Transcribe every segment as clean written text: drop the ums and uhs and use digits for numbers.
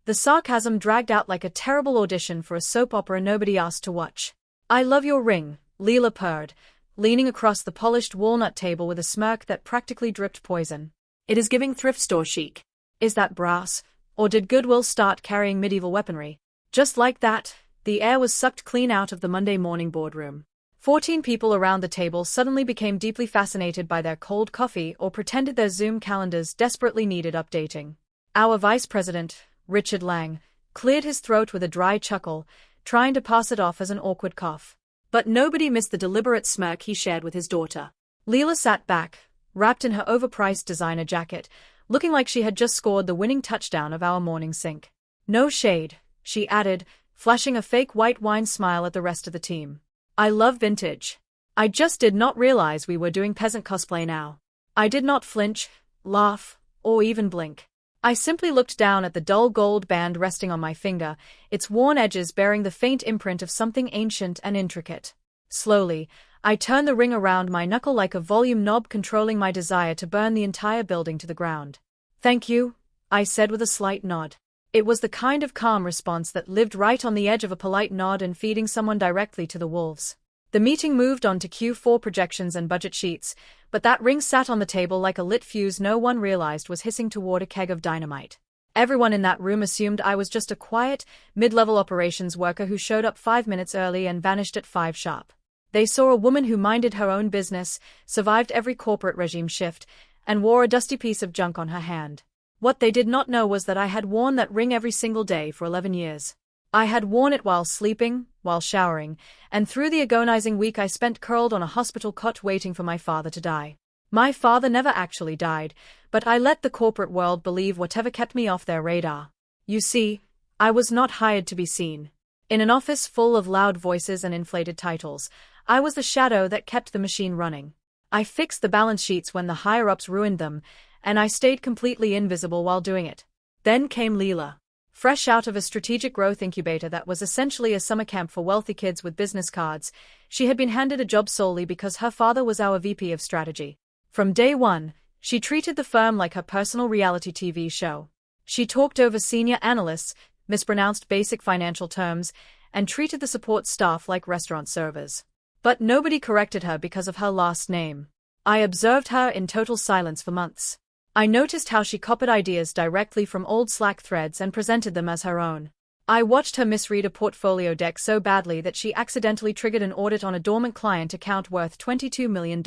The sarcasm dragged out like a terrible audition for a soap opera nobody asked to watch. "I love your ring," Leela purred, leaning across the polished walnut table with a smirk that practically dripped poison. "It is giving thrift store chic. Is that brass, or did Goodwill start carrying medieval weaponry?" Just like that, the air was sucked clean out of the Monday morning boardroom. 14 people around the table suddenly became deeply fascinated by their cold coffee or pretended their Zoom calendars desperately needed updating. Our vice president, Richard Lang, cleared his throat with a dry chuckle, trying to pass it off as an awkward cough. But nobody missed the deliberate smirk he shared with his daughter. Leela sat back, wrapped in her overpriced designer jacket, looking like she had just scored the winning touchdown of our morning sink. "No shade," she added, flashing a fake white wine smile at the rest of the team. "I love vintage. I just did not realize we were doing peasant cosplay now." I did not flinch, laugh, or even blink. I simply looked down at the dull gold band resting on my finger, its worn edges bearing the faint imprint of something ancient and intricate. Slowly, I turned the ring around my knuckle like a volume knob controlling my desire to burn the entire building to the ground. "Thank you," I said with a slight nod. It was the kind of calm response that lived right on the edge of a polite nod and feeding someone directly to the wolves. The meeting moved on to Q4 projections and budget sheets, but that ring sat on the table like a lit fuse no one realized was hissing toward a keg of dynamite. Everyone in that room assumed I was just a quiet, mid-level operations worker who showed up 5 minutes early and vanished at 5 sharp. They saw a woman who minded her own business, survived every corporate regime shift, and wore a dusty piece of junk on her hand. What they did not know was that I had worn that ring every single day for 11 years. I had worn it while sleeping, while showering, and through the agonizing week I spent curled on a hospital cot waiting for my father to die. My father never actually died, but I let the corporate world believe whatever kept me off their radar. You see, I was not hired to be seen. In an office full of loud voices and inflated titles, I was the shadow that kept the machine running. I fixed the balance sheets when the higher-ups ruined them, and I stayed completely invisible while doing it. Then came Leela. Fresh out of a strategic growth incubator that was essentially a summer camp for wealthy kids with business cards, she had been handed a job solely because her father was our VP of strategy. From day one, she treated the firm like her personal reality TV show. She talked over senior analysts, mispronounced basic financial terms, and treated the support staff like restaurant servers. But nobody corrected her because of her last name. I observed her in total silence for months. I noticed how she copied ideas directly from old Slack threads and presented them as her own. I watched her misread a portfolio deck so badly that she accidentally triggered an audit on a dormant client account worth $22 million.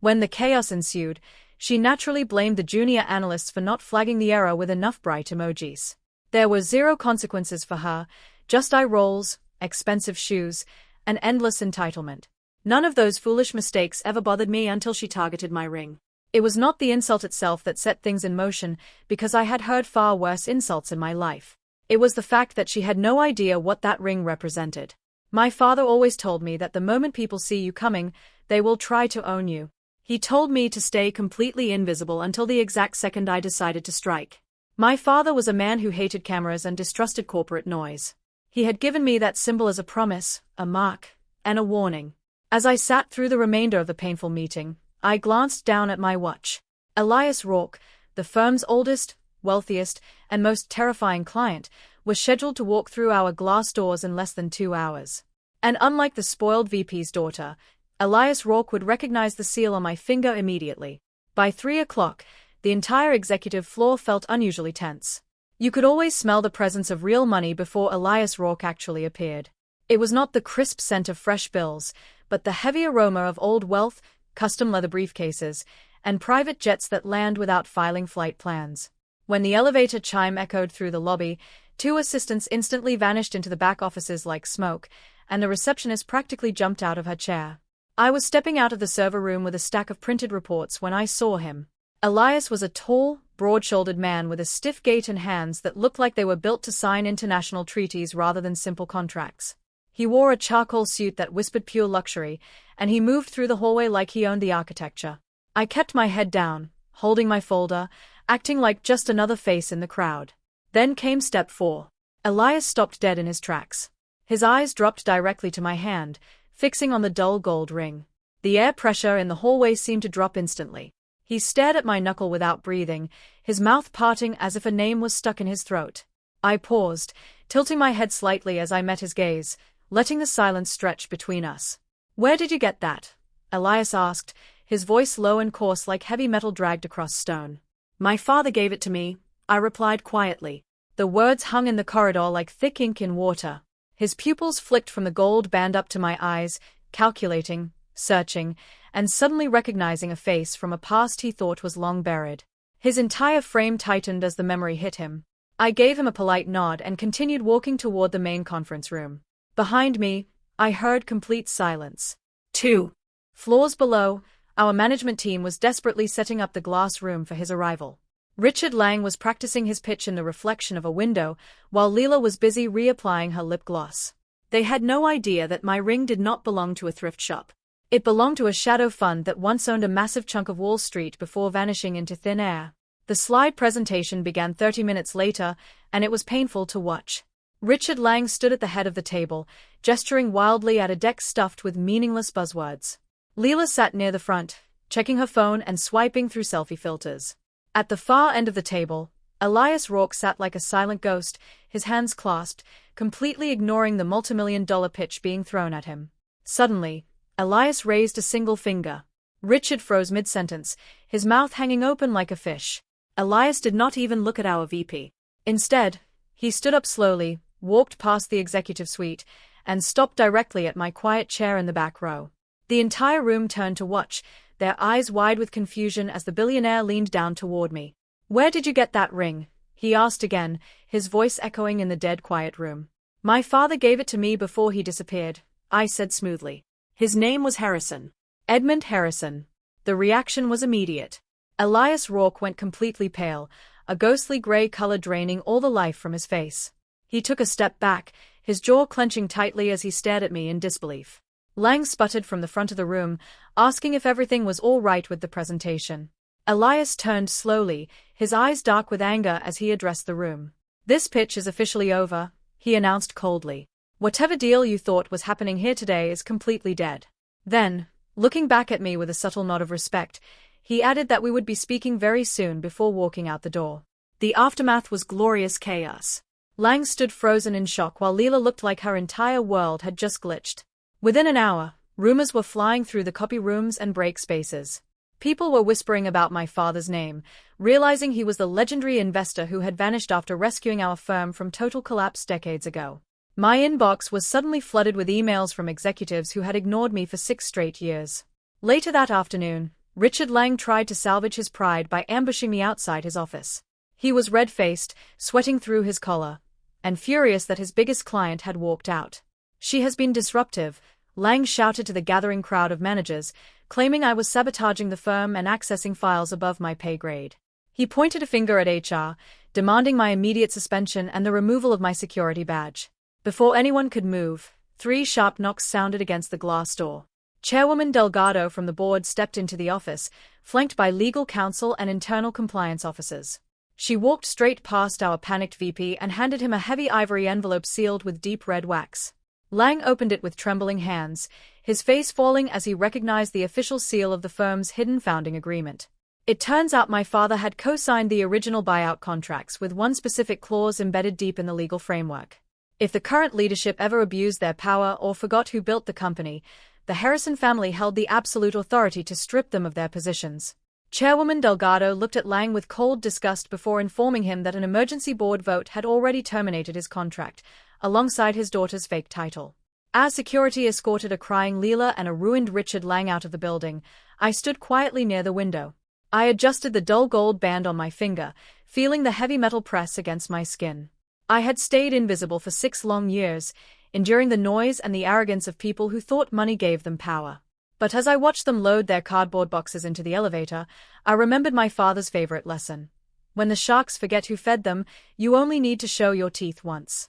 When the chaos ensued, she naturally blamed the junior analysts for not flagging the error with enough bright emojis. There were zero consequences for her, just eye rolls, expensive shoes, and endless entitlement. None of those foolish mistakes ever bothered me until she targeted my ring. It was not the insult itself that set things in motion, because I had heard far worse insults in my life. It was the fact that she had no idea what that ring represented. My father always told me that the moment people see you coming, they will try to own you. He told me to stay completely invisible until the exact second I decided to strike. My father was a man who hated cameras and distrusted corporate noise. He had given me that symbol as a promise, a mark, and a warning. As I sat through the remainder of the painful meeting, I glanced down at my watch. Elias Rourke, the firm's oldest, wealthiest, and most terrifying client, was scheduled to walk through our glass doors in less than 2 hours. And unlike the spoiled VP's daughter, Elias Rourke would recognize the seal on my finger immediately. By 3 o'clock, the entire executive floor felt unusually tense. You could always smell the presence of real money before Elias Rourke actually appeared. It was not the crisp scent of fresh bills, but the heavy aroma of old wealth, custom leather briefcases, and private jets that land without filing flight plans. When the elevator chime echoed through the lobby, 2 assistants instantly vanished into the back offices like smoke, and the receptionist practically jumped out of her chair. I was stepping out of the server room with a stack of printed reports when I saw him. Elias was a tall, broad-shouldered man with a stiff gait and hands that looked like they were built to sign international treaties rather than simple contracts. He wore a charcoal suit that whispered pure luxury, and he moved through the hallway like he owned the architecture. I kept my head down, holding my folder, acting like just another face in the crowd. Then came step 4. Elias stopped dead in his tracks. His eyes dropped directly to my hand, fixing on the dull gold ring. The air pressure in the hallway seemed to drop instantly. He stared at my knuckle without breathing, his mouth parting as if a name was stuck in his throat. I paused, tilting my head slightly as I met his gaze, letting the silence stretch between us. Where did you get that? Elias asked, his voice low and coarse like heavy metal dragged across stone. My father gave it to me, I replied quietly. The words hung in the corridor like thick ink in water. His pupils flicked from the gold band up to my eyes, calculating, searching, and suddenly recognizing a face from a past he thought was long buried. His entire frame tightened as the memory hit him. I gave him a polite nod and continued walking toward the main conference room. Behind me, I heard complete silence. 2 floors below, our management team was desperately setting up the glass room for his arrival. Richard Lang was practicing his pitch in the reflection of a window, while Leela was busy reapplying her lip gloss. They had no idea that my ring did not belong to a thrift shop. It belonged to a shadow fund that once owned a massive chunk of Wall Street before vanishing into thin air. The slide presentation began 30 minutes later, and it was painful to watch. Richard Lang stood at the head of the table, gesturing wildly at a deck stuffed with meaningless buzzwords. Leela sat near the front, checking her phone and swiping through selfie filters. At the far end of the table, Elias Rourke sat like a silent ghost, his hands clasped, completely ignoring the multimillion-dollar pitch being thrown at him. Suddenly, Elias raised a single finger. Richard froze mid-sentence, his mouth hanging open like a fish. Elias did not even look at our VP. Instead, he stood up slowly, walked past the executive suite, and stopped directly at my quiet chair in the back row. The entire room turned to watch, their eyes wide with confusion as the billionaire leaned down toward me. Where did you get that ring? He asked again, his voice echoing in the dead quiet room. My father gave it to me before he disappeared, I said smoothly. His name was Harrison. Edmund Harrison. The reaction was immediate. Elias Rourke went completely pale, a ghostly gray color draining all the life from his face. He took a step back, his jaw clenching tightly as he stared at me in disbelief. Lang sputtered from the front of the room, asking if everything was all right with the presentation. Elias turned slowly, his eyes dark with anger as he addressed the room. This pitch is officially over, he announced coldly. Whatever deal you thought was happening here today is completely dead. Then, looking back at me with a subtle nod of respect, he added that we would be speaking very soon before walking out the door. The aftermath was glorious chaos. Lang stood frozen in shock while Leela looked like her entire world had just glitched. Within an hour, rumors were flying through the copy rooms and break spaces. People were whispering about my father's name, realizing he was the legendary investor who had vanished after rescuing our firm from total collapse decades ago. My inbox was suddenly flooded with emails from executives who had ignored me for 6 straight years. Later that afternoon, Richard Lang tried to salvage his pride by ambushing me outside his office. He was red-faced, sweating through his collar, and furious that his biggest client had walked out. She has been disruptive, Lang shouted to the gathering crowd of managers, claiming I was sabotaging the firm and accessing files above my pay grade. He pointed a finger at HR, demanding my immediate suspension and the removal of my security badge. Before anyone could move, 3 sharp knocks sounded against the glass door. Chairwoman Delgado from the board stepped into the office, flanked by legal counsel and internal compliance officers. She walked straight past our panicked VP and handed him a heavy ivory envelope sealed with deep red wax. Lang opened it with trembling hands, his face falling as he recognized the official seal of the firm's hidden founding agreement. It turns out my father had co-signed the original buyout contracts with one specific clause embedded deep in the legal framework. If the current leadership ever abused their power or forgot who built the company, the Harrison family held the absolute authority to strip them of their positions. Chairwoman Delgado looked at Lang with cold disgust before informing him that an emergency board vote had already terminated his contract, alongside his daughter's fake title. As security escorted a crying Leela and a ruined Richard Lang out of the building, I stood quietly near the window. I adjusted the dull gold band on my finger, feeling the heavy metal press against my skin. I had stayed invisible for 6 long years, enduring the noise and the arrogance of people who thought money gave them power. But as I watched them load their cardboard boxes into the elevator, I remembered my father's favorite lesson. When the sharks forget who fed them, you only need to show your teeth once.